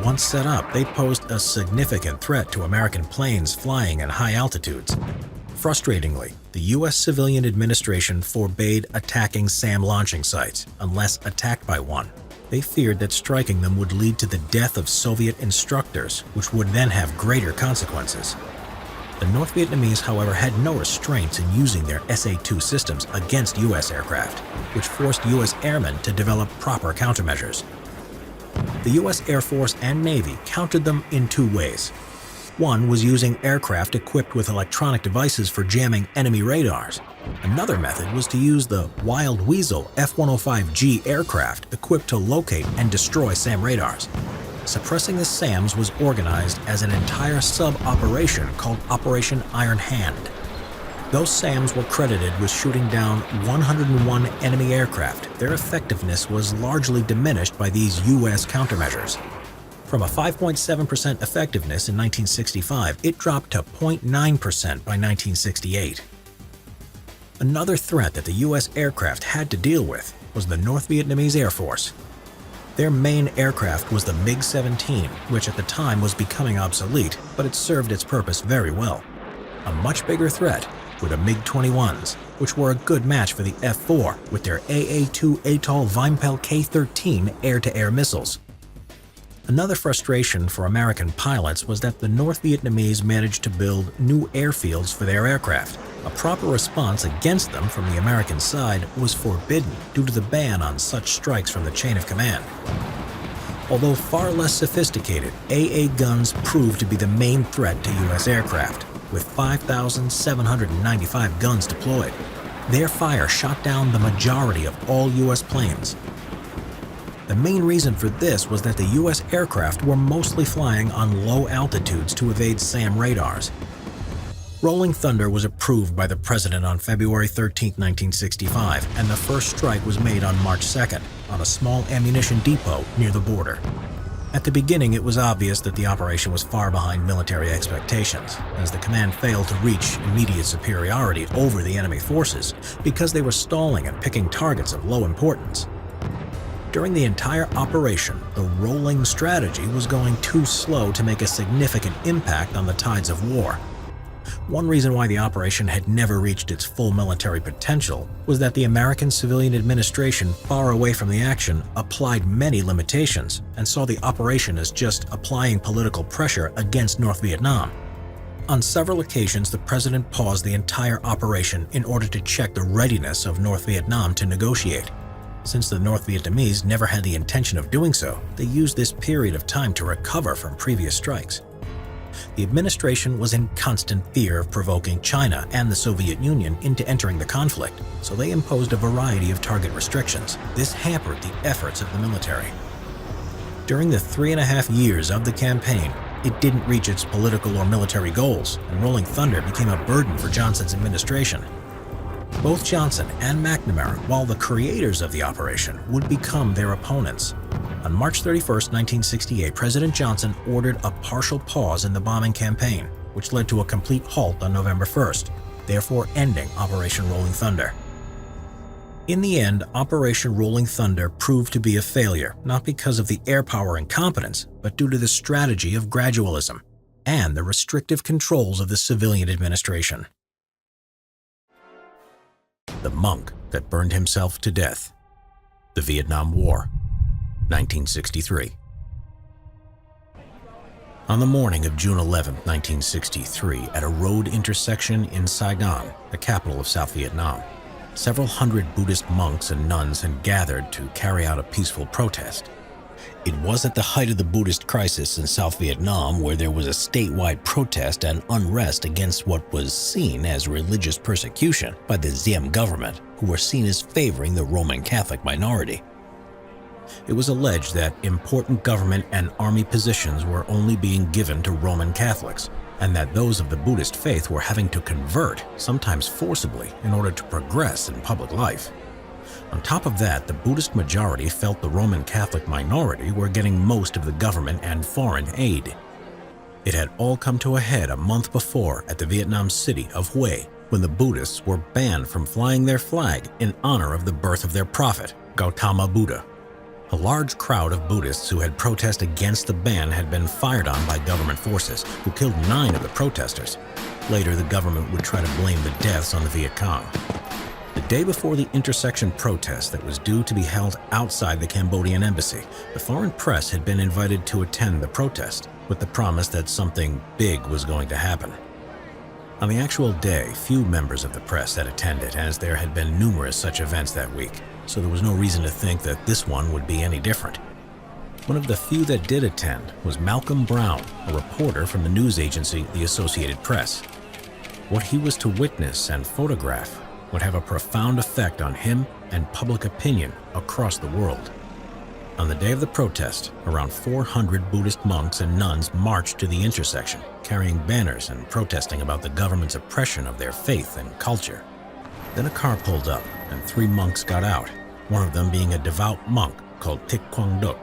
Once set up, they posed a significant threat to American planes flying at high altitudes. Frustratingly, the U.S. civilian administration forbade attacking SAM launching sites unless attacked by one. They feared that striking them would lead to the death of Soviet instructors, which would then have greater consequences. The North Vietnamese, however, had no restraints in using their SA-2 systems against U.S. aircraft, which forced U.S. airmen to develop proper countermeasures. The U.S. Air Force and Navy countered them in two ways. One was using aircraft equipped with electronic devices for jamming enemy radars. Another method was to use the Wild Weasel F-105G aircraft equipped to locate and destroy SAM radars. Suppressing the SAMs was organized as an entire sub-operation called Operation Iron Hand. Those SAMs were credited with shooting down 101 enemy aircraft. Their effectiveness was largely diminished by these U.S. countermeasures. From a 5.7% effectiveness in 1965, it dropped to 0.9% by 1968. Another threat that the U.S. aircraft had to deal with was the North Vietnamese Air Force. Their main aircraft was the MiG-17, which at the time was becoming obsolete, but it served its purpose very well. A much bigger threat were the MiG-21s, which were a good match for the F-4 with their AA-2 Atoll Vimpel K-13 air-to-air missiles. Another frustration for American pilots was that the North Vietnamese managed to build new airfields for their aircraft. A proper response against them from the American side was forbidden due to the ban on such strikes from the chain of command. Although far less sophisticated, AA guns proved to be the main threat to U.S. aircraft, with 5,795 guns deployed. Their fire shot down the majority of all U.S. planes. The main reason for this was that the U.S. aircraft were mostly flying on low altitudes to evade SAM radars. Rolling Thunder was approved by the President on February 13, 1965, and the first strike was made on March 2nd on a small ammunition depot near the border. At the beginning, it was obvious that the operation was far behind military expectations, as the command failed to reach immediate superiority over the enemy forces because they were stalling and picking targets of low importance. During the entire operation, the rolling strategy was going too slow to make a significant impact on the tides of war. One reason why the operation had never reached its full military potential was that the American civilian administration, far away from the action, applied many limitations and saw the operation as just applying political pressure against North Vietnam. On several occasions, the president paused the entire operation in order to check the readiness of North Vietnam to negotiate. Since the North Vietnamese never had the intention of doing so, they used this period of time to recover from previous strikes. The administration was in constant fear of provoking China and the Soviet Union into entering the conflict, so they imposed a variety of target restrictions. This hampered the efforts of the military. During the 3.5 years of the campaign, it didn't reach its political or military goals, and Rolling Thunder became a burden for Johnson's administration. Both Johnson and McNamara, while the creators of the operation, would become their opponents. On March 31, 1968, President Johnson ordered a partial pause in the bombing campaign, which led to a complete halt on November 1st, therefore ending Operation Rolling Thunder. In the end, Operation Rolling Thunder proved to be a failure, not because of the air power incompetence, but due to the strategy of gradualism and the restrictive controls of the civilian administration. The monk that burned himself to death. The Vietnam War, 1963. On the morning of June 11, 1963, at a road intersection in Saigon, the capital of South Vietnam, several hundred Buddhist monks and nuns had gathered to carry out a peaceful protest. It was at the height of the Buddhist crisis in South Vietnam, where there was a statewide protest and unrest against what was seen as religious persecution by the Diem government, who were seen as favoring the Roman Catholic minority. It was alleged that important government and army positions were only being given to Roman Catholics, and that those of the Buddhist faith were having to convert, sometimes forcibly, in order to progress in public life. On top of that, the Buddhist majority felt the Roman Catholic minority were getting most of the government and foreign aid. It had all come to a head a month before at the Vietnam city of Hue, when the Buddhists were banned from flying their flag in honor of the birth of their prophet, Gautama Buddha. A large crowd of Buddhists who had protested against the ban had been fired on by government forces, who killed 9 of the protesters. Later, the government would try to blame the deaths on the Viet Cong. The day before the intersection protest that was due to be held outside the Cambodian embassy, the foreign press had been invited to attend the protest, with the promise that something big was going to happen. On the actual day, few members of the press had attended, as there had been numerous such events that week, so there was no reason to think that this one would be any different. One of the few that did attend was Malcolm Brown, a reporter from the news agency The Associated Press. What he was to witness and photograph would have a profound effect on him and public opinion across the world. On the day of the protest, around 400 Buddhist monks and nuns marched to the intersection, carrying banners and protesting about the government's oppression of their faith and culture. Then a car pulled up, and 3 monks got out, one of them being a devout monk called Thich Quang Duc.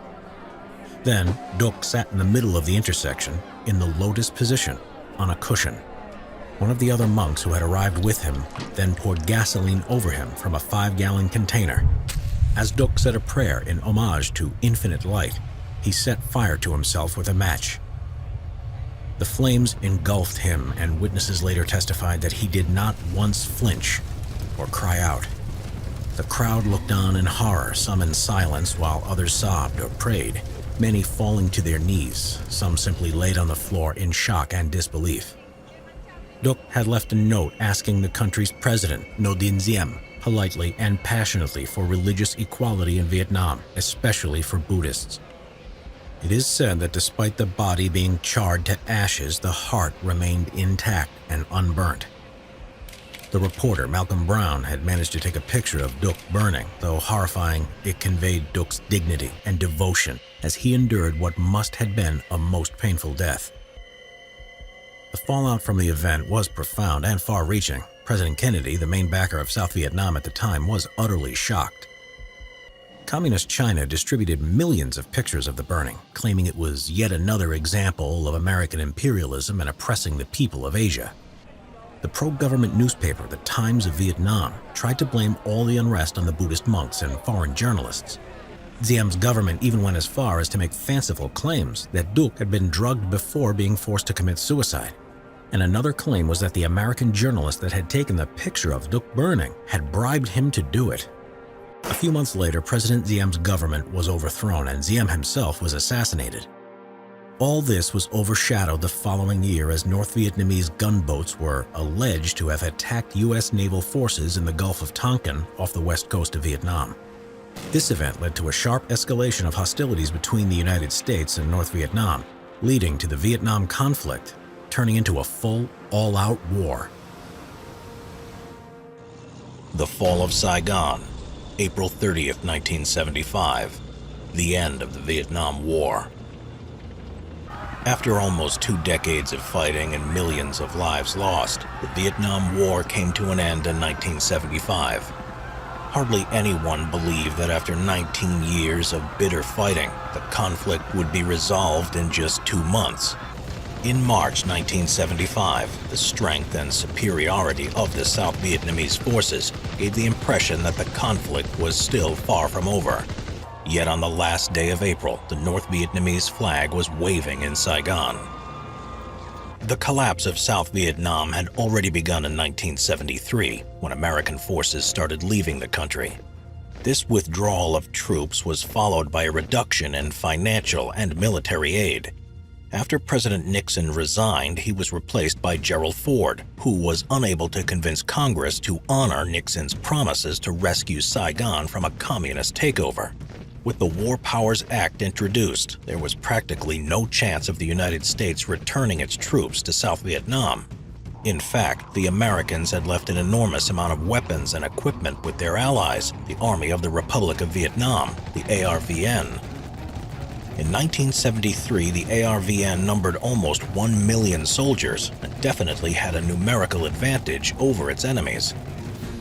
Then, Duc sat in the middle of the intersection, in the lotus position, on a cushion. One of the other monks who had arrived with him then poured gasoline over him from a 5-gallon container. As Duc said a prayer in homage to infinite light, he set fire to himself with a match. The flames engulfed him, and witnesses later testified that he did not once flinch or cry out. The crowd looked on in horror, some in silence while others sobbed or prayed, many falling to their knees, some simply laid on the floor in shock and disbelief. Duc had left a note asking the country's president, Ngo Dinh Diem, politely and passionately for religious equality in Vietnam, especially for Buddhists. It is said that despite the body being charred to ashes, the heart remained intact and unburnt. The reporter, Malcolm Brown, had managed to take a picture of Duc burning. Though horrifying, it conveyed Duc's dignity and devotion as he endured what must have been a most painful death. The fallout from the event was profound and far-reaching. President Kennedy, the main backer of South Vietnam at the time, was utterly shocked. Communist China distributed millions of pictures of the burning, claiming it was yet another example of American imperialism and oppressing the people of Asia. The pro-government newspaper, The Times of Vietnam, tried to blame all the unrest on the Buddhist monks and foreign journalists. Diem's government even went as far as to make fanciful claims that Duc had been drugged before being forced to commit suicide. And another claim was that the American journalist that had taken the picture of Duc burning had bribed him to do it. A few months later, President Diem's government was overthrown and Diem himself was assassinated. All this was overshadowed the following year as North Vietnamese gunboats were alleged to have attacked U.S. naval forces in the Gulf of Tonkin off the west coast of Vietnam. This event led to a sharp escalation of hostilities between the United States and North Vietnam, leading to the Vietnam conflict, turning into a full, all-out war. The fall of Saigon, April 30th, 1975, the end of the Vietnam War. After almost 2 decades of fighting and millions of lives lost, the Vietnam War came to an end in 1975. Hardly anyone believed that after 19 years of bitter fighting, the conflict would be resolved in just 2 months. In March 1975, the strength and superiority of the South Vietnamese forces gave the impression that the conflict was still far from over. Yet on the last day of April, the North Vietnamese flag was waving in Saigon. The collapse of South Vietnam had already begun in 1973, when American forces started leaving the country. This withdrawal of troops was followed by a reduction in financial and military aid. After President Nixon resigned, he was replaced by Gerald Ford, who was unable to convince Congress to honor Nixon's promises to rescue Saigon from a communist takeover. With the War Powers Act introduced, there was practically no chance of the United States returning its troops to South Vietnam. In fact, the Americans had left an enormous amount of weapons and equipment with their allies, the Army of the Republic of Vietnam, the ARVN. In 1973, the ARVN numbered almost 1 million soldiers and definitely had a numerical advantage over its enemies.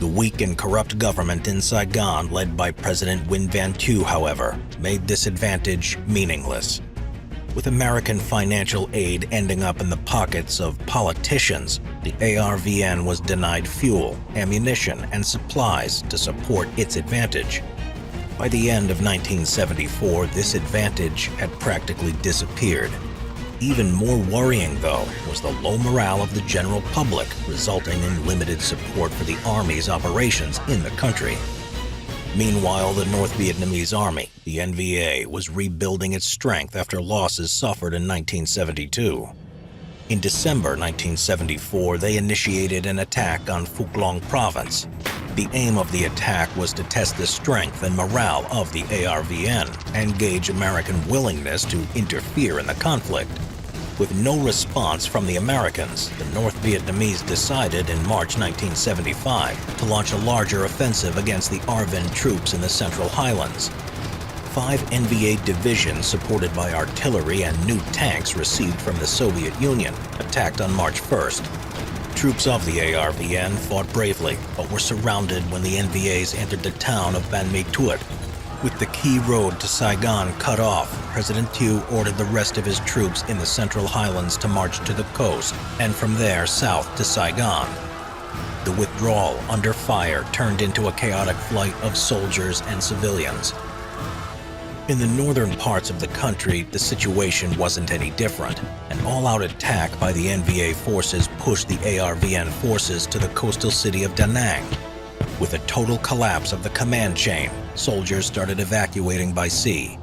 The weak and corrupt government in Saigon, led by President Nguyen Van Thieu, however, made this advantage meaningless. With American financial aid ending up in the pockets of politicians, the ARVN was denied fuel, ammunition, and supplies to support its advantage. By the end of 1974, this advantage had practically disappeared. Even more worrying, though, was the low morale of the general public, resulting in limited support for the Army's operations in the country. Meanwhile, the North Vietnamese Army, the NVA, was rebuilding its strength after losses suffered in 1972. In December 1974, they initiated an attack on Phuc Long province. The aim of the attack was to test the strength and morale of the ARVN and gauge American willingness to interfere in the conflict. With no response from the Americans, the North Vietnamese decided in March 1975 to launch a larger offensive against the ARVN troops in the Central Highlands. 5 NVA divisions supported by artillery and new tanks received from the Soviet Union attacked on March 1st. Troops of the ARVN fought bravely, but were surrounded when the NVAs entered the town of Ban My Thuot. With the key road to Saigon cut off, President Thieu ordered the rest of his troops in the Central Highlands to march to the coast, and from there south to Saigon. The withdrawal under fire turned into a chaotic flight of soldiers and civilians. In the northern parts of the country, the situation wasn't any different. An all-out attack by the NVA forces pushed the ARVN forces to the coastal city of Da Nang. With a total collapse of the command chain, soldiers started evacuating by sea.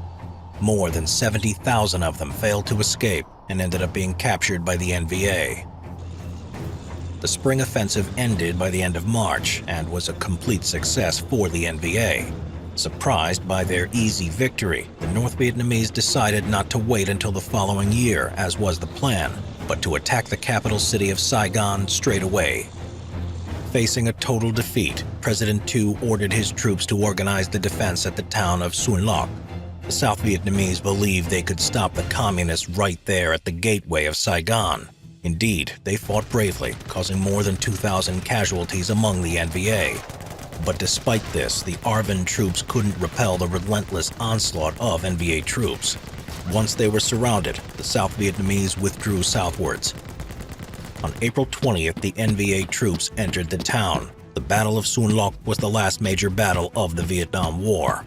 More than 70,000 of them failed to escape and ended up being captured by the NVA. The spring offensive ended by the end of March and was a complete success for the NVA. Surprised by their easy victory, the North Vietnamese decided not to wait until the following year, as was the plan, but to attack the capital city of Saigon straight away. Facing a total defeat, President Thieu ordered his troops to organize the defense at the town of Xuân Loc. The South Vietnamese believed they could stop the communists right there at the gateway of Saigon. Indeed, they fought bravely, causing more than 2,000 casualties among the NVA. But despite this, the ARVN troops couldn't repel the relentless onslaught of NVA troops. Once they were surrounded, the South Vietnamese withdrew southwards. On April 20th, the NVA troops entered the town. The Battle of Xuân Loc was the last major battle of the Vietnam War.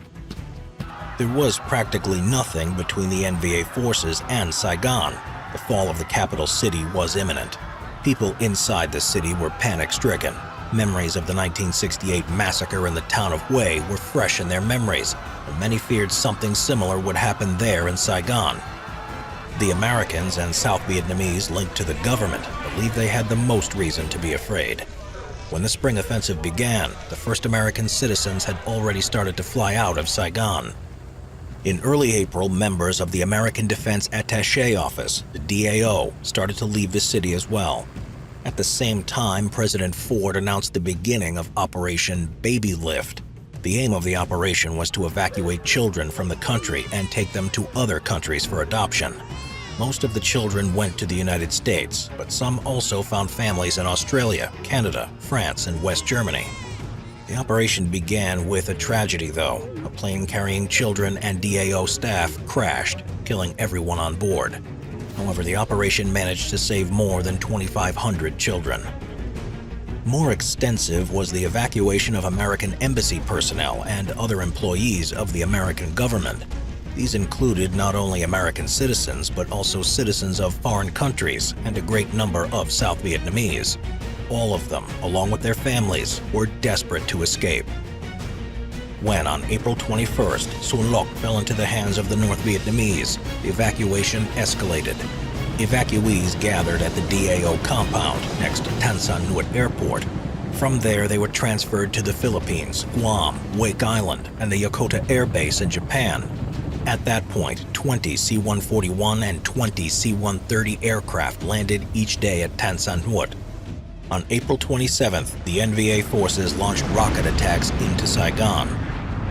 There was practically nothing between the NVA forces and Saigon. The fall of the capital city was imminent. People inside the city were panic-stricken. Memories of the 1968 massacre in the town of Hue were fresh in their memories, and many feared something similar would happen there in Saigon. The Americans and South Vietnamese linked to the government believed they had the most reason to be afraid. When the spring offensive began, the first American citizens had already started to fly out of Saigon. In early April, members of the American Defense Attaché Office, the DAO, started to leave the city as well. At the same time, President Ford announced the beginning of Operation Baby Lift. The aim of the operation was to evacuate children from the country and take them to other countries for adoption. Most of the children went to the United States, but some also found families in Australia, Canada, France, and West Germany. The operation began with a tragedy, though. A plane carrying children and DAO staff crashed, killing everyone on board. However, the operation managed to save more than 2,500 children. More extensive was the evacuation of American embassy personnel and other employees of the American government. These included not only American citizens, but also citizens of foreign countries and a great number of South Vietnamese. All of them, along with their families, were desperate to escape. When, on April 21st, Xuân Loc fell into the hands of the North Vietnamese, the evacuation escalated. Evacuees gathered at the DAO compound next to Tan Son Nhut Airport. From there, they were transferred to the Philippines, Guam, Wake Island, and the Yokota Air Base in Japan. At that point, 20 C-141 and 20 C-130 aircraft landed each day at Tan Son Nhut. On April 27th, the NVA forces launched rocket attacks into Saigon.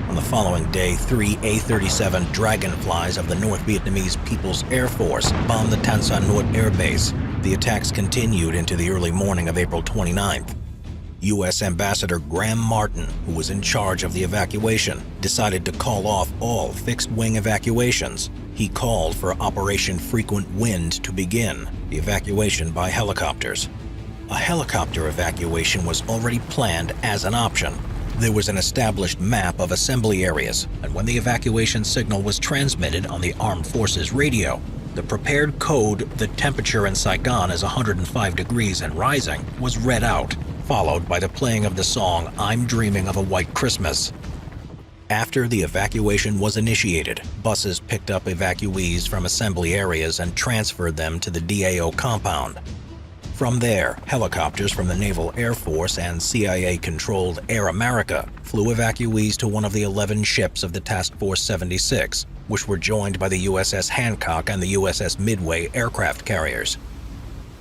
On the following day, 3 A-37 Dragonflies of the North Vietnamese People's Air Force bombed the Tan Son Nhut Air Base. The attacks continued into the early morning of April 29th. U.S. Ambassador Graham Martin, who was in charge of the evacuation, decided to call off all fixed-wing evacuations. He called for Operation Frequent Wind to begin, the evacuation by helicopters. A helicopter evacuation was already planned as an option. There was an established map of assembly areas, and when the evacuation signal was transmitted on the Armed Forces radio, the prepared code, "The temperature in Saigon is 105 degrees and rising," was read out, followed by the playing of the song "I'm Dreaming of a White Christmas." After the evacuation was initiated, buses picked up evacuees from assembly areas and transferred them to the DAO compound. From there, helicopters from the Naval Air Force and CIA-controlled Air America flew evacuees to one of the 11 ships of the Task Force 76, which were joined by the USS Hancock and the USS Midway aircraft carriers.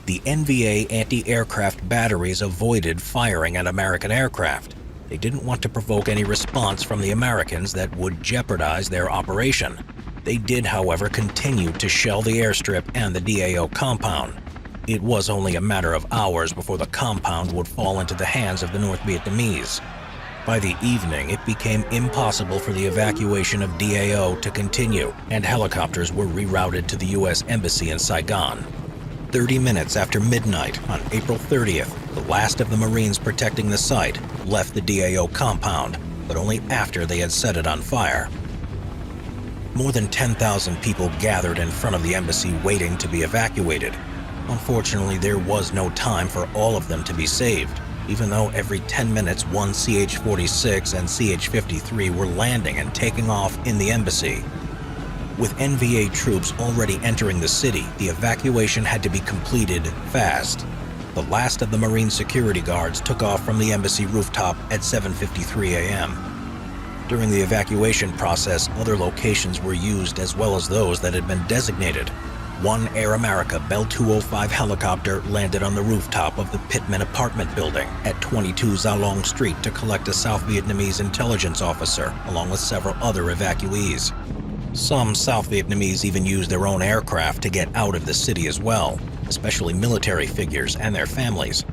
The NVA anti-aircraft batteries avoided firing at American aircraft. They didn't want to provoke any response from the Americans that would jeopardize their operation. They did, however, continue to shell the airstrip and the DAO compound. It was only a matter of hours before the compound would fall into the hands of the North Vietnamese. By the evening, it became impossible for the evacuation of DAO to continue, and helicopters were rerouted to the U.S. Embassy in Saigon. 30 minutes after midnight on April 30th, the last of the Marines protecting the site left the DAO compound, but only after they had set it on fire. More than 10,000 people gathered in front of the embassy waiting to be evacuated. Unfortunately, there was no time for all of them to be saved, even though every 10 minutes one CH-46 and CH-53 were landing and taking off in the embassy. With NVA troops already entering the city, the evacuation had to be completed fast. The last of the Marine security guards took off from the embassy rooftop at 7:53 a.m. During the evacuation process, other locations were used as well as those that had been designated. One Air America Bell 205 helicopter landed on the rooftop of the Pittman apartment building at 22 Zalong Street to collect a South Vietnamese intelligence officer, along with several other evacuees. Some South Vietnamese even used their own aircraft to get out of the city as well, especially military figures and their families.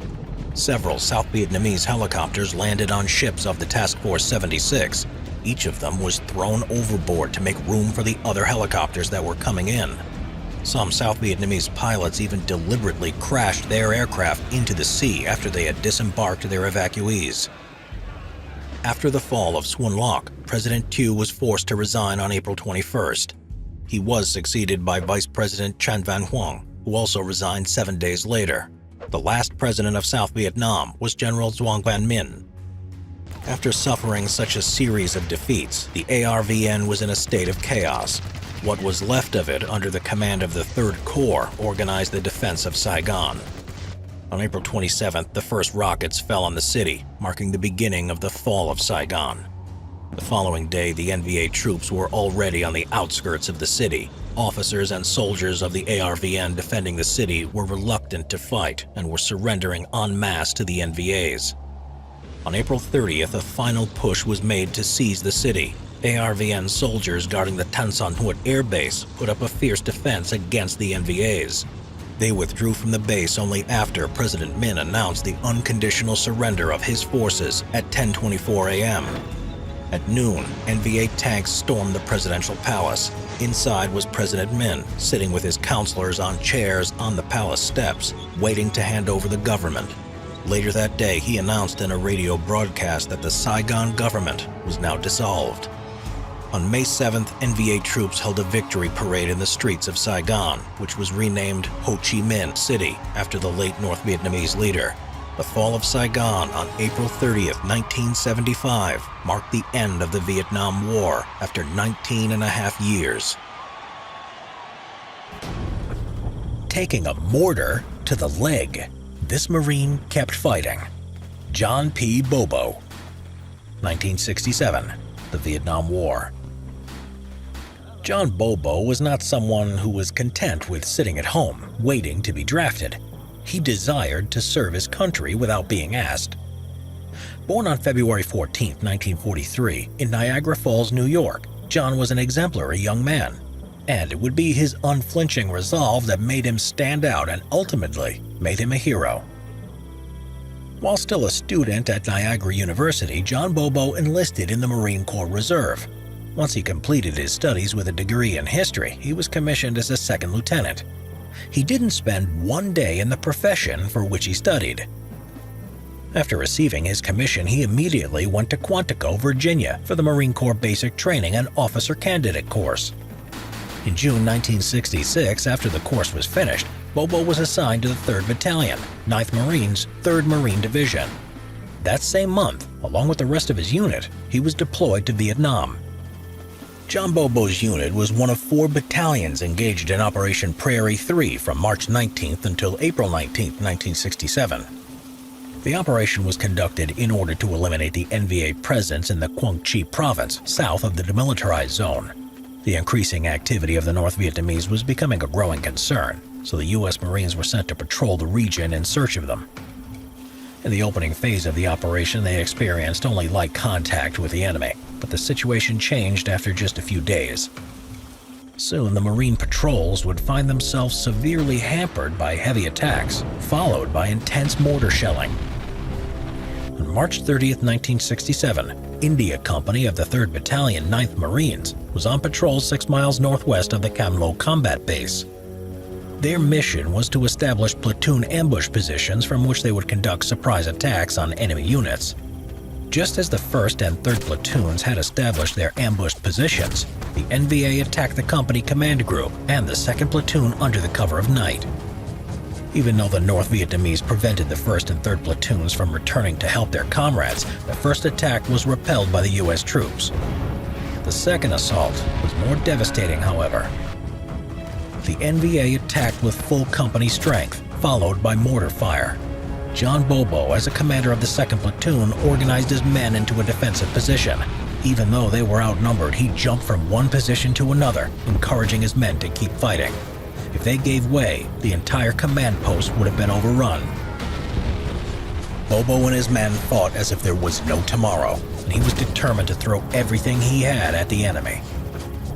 Several South Vietnamese helicopters landed on ships of the Task Force 76. Each of them was thrown overboard to make room for the other helicopters that were coming in. Some South Vietnamese pilots even deliberately crashed their aircraft into the sea after they had disembarked their evacuees. After the fall of Xuân Loc, President Thieu was forced to resign on April 21st. He was succeeded by Vice President Tran Van Huong, who also resigned 7 days later. The last president of South Vietnam was General Duong Van Minh. After suffering such a series of defeats, the ARVN was in a state of chaos. What was left of it, under the command of the 3rd Corps, organized the defense of Saigon. On April 27th, the first rockets fell on the city, marking the beginning of the fall of Saigon. The following day, the NVA troops were already on the outskirts of the city. Officers and soldiers of the ARVN defending the city were reluctant to fight and were surrendering en masse to the NVAs. On April 30th, a final push was made to seize the city. ARVN soldiers guarding the Tan Son Nhut Air Base put up a fierce defense against the NVAs. They withdrew from the base only after President Minh announced the unconditional surrender of his forces at 10:24 a.m. At noon, NVA tanks stormed the presidential palace. Inside was President Minh, sitting with his counselors on chairs on the palace steps, waiting to hand over the government. Later that day, he announced in a radio broadcast that the Saigon government was now dissolved. On May 7th, NVA troops held a victory parade in the streets of Saigon, which was renamed Ho Chi Minh City after the late North Vietnamese leader. The fall of Saigon on April 30th, 1975, marked the end of the Vietnam War after 19 and a half years. Taking a mortar to the leg, this Marine kept fighting. John P. Bobo. 1967, the Vietnam War. John Bobo was not someone who was content with sitting at home, waiting to be drafted. He desired to serve his country without being asked. Born on February 14, 1943, in Niagara Falls, New York, John was an exemplary young man. And it would be his unflinching resolve that made him stand out and ultimately made him a hero. While still a student at Niagara University, John Bobo enlisted in the Marine Corps Reserve. Once he completed his studies with a degree in history, he was commissioned as a second lieutenant. He didn't spend one day in the profession for which he studied. After receiving his commission, he immediately went to Quantico, Virginia for the Marine Corps Basic Training and Officer Candidate course. In June 1966, after the course was finished, Bobo was assigned to the 3rd Battalion, 9th Marines, 3rd Marine Division. That same month, along with the rest of his unit, he was deployed to Vietnam. John Bobo's unit was one of 4 battalions engaged in Operation Prairie 3 from March 19th until April 19, 1967. The operation was conducted in order to eliminate the NVA presence in the Quang Tri province, south of the demilitarized zone. The increasing activity of the North Vietnamese was becoming a growing concern, so the U.S. Marines were sent to patrol the region in search of them. In the opening phase of the operation, they experienced only light contact with the enemy, but the situation changed after just a few days. Soon, the Marine patrols would find themselves severely hampered by heavy attacks, followed by intense mortar shelling. On March 30, 1967, India Company of the 3rd Battalion, 9th Marines was on patrol 6 miles northwest of the Cam Lo combat base. Their mission was to establish platoon ambush positions from which they would conduct surprise attacks on enemy units. Just as the 1st and 3rd platoons had established their ambushed positions, the NVA attacked the company command group and the 2nd platoon under the cover of night. Even though the North Vietnamese prevented the 1st and 3rd platoons from returning to help their comrades, the first attack was repelled by the U.S. troops. The second assault was more devastating, however. The NVA attacked with full company strength, followed by mortar fire. John Bobo, as a commander of the 2nd platoon, organized his men into a defensive position. Even though they were outnumbered, he jumped from one position to another, encouraging his men to keep fighting. If they gave way, the entire command post would have been overrun. Bobo and his men fought as if there was no tomorrow, and he was determined to throw everything he had at the enemy.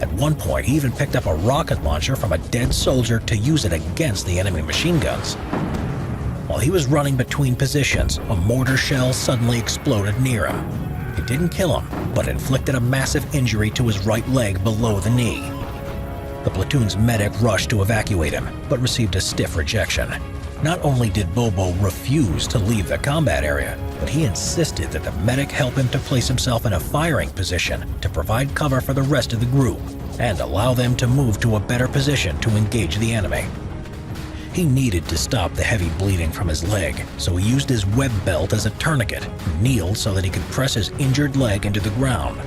At one point, he even picked up a rocket launcher from a dead soldier to use it against the enemy machine guns. While he was running between positions, a mortar shell suddenly exploded near him. It didn't kill him, but inflicted a massive injury to his right leg below the knee. The platoon's medic rushed to evacuate him, but received a stiff rejection. Not only did Bobo refuse to leave the combat area, but he insisted that the medic help him to place himself in a firing position to provide cover for the rest of the group and allow them to move to a better position to engage the enemy. He needed to stop the heavy bleeding from his leg, so he used his web belt as a tourniquet and kneeled so that he could press his injured leg into the ground.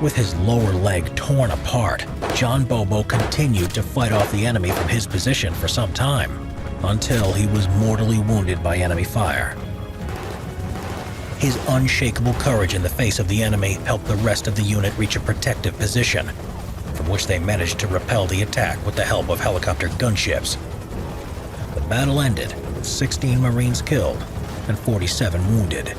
With his lower leg torn apart, John Bobo continued to fight off the enemy from his position for some time, until he was mortally wounded by enemy fire. His unshakable courage in the face of the enemy helped the rest of the unit reach a protective position, from which they managed to repel the attack with the help of helicopter gunships. The battle ended with 16 Marines killed and 47 wounded.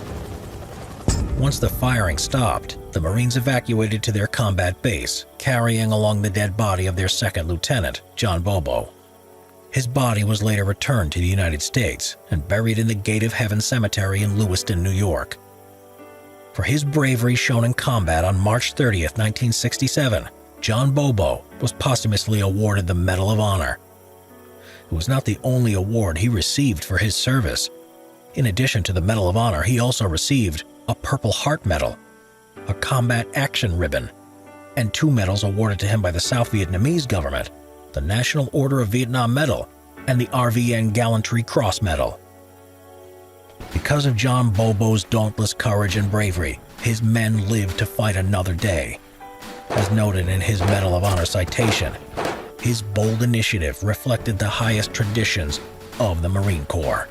Once the firing stopped, the Marines evacuated to their combat base, carrying along the dead body of their 2nd lieutenant, John Bobo. His body was later returned to the United States and buried in the Gate of Heaven Cemetery in Lewiston, New York. For his bravery shown in combat on March 30th, 1967, John Bobo was posthumously awarded the Medal of Honor. It was not the only award he received for his service. In addition to the Medal of Honor, he also received a Purple Heart Medal, a Combat Action Ribbon, and 2 medals awarded to him by the South Vietnamese government, the National Order of Vietnam Medal, and the RVN Gallantry Cross Medal. Because of John Bobo's dauntless courage and bravery, his men lived to fight another day. As noted in his Medal of Honor citation, his bold initiative reflected the highest traditions of the Marine Corps.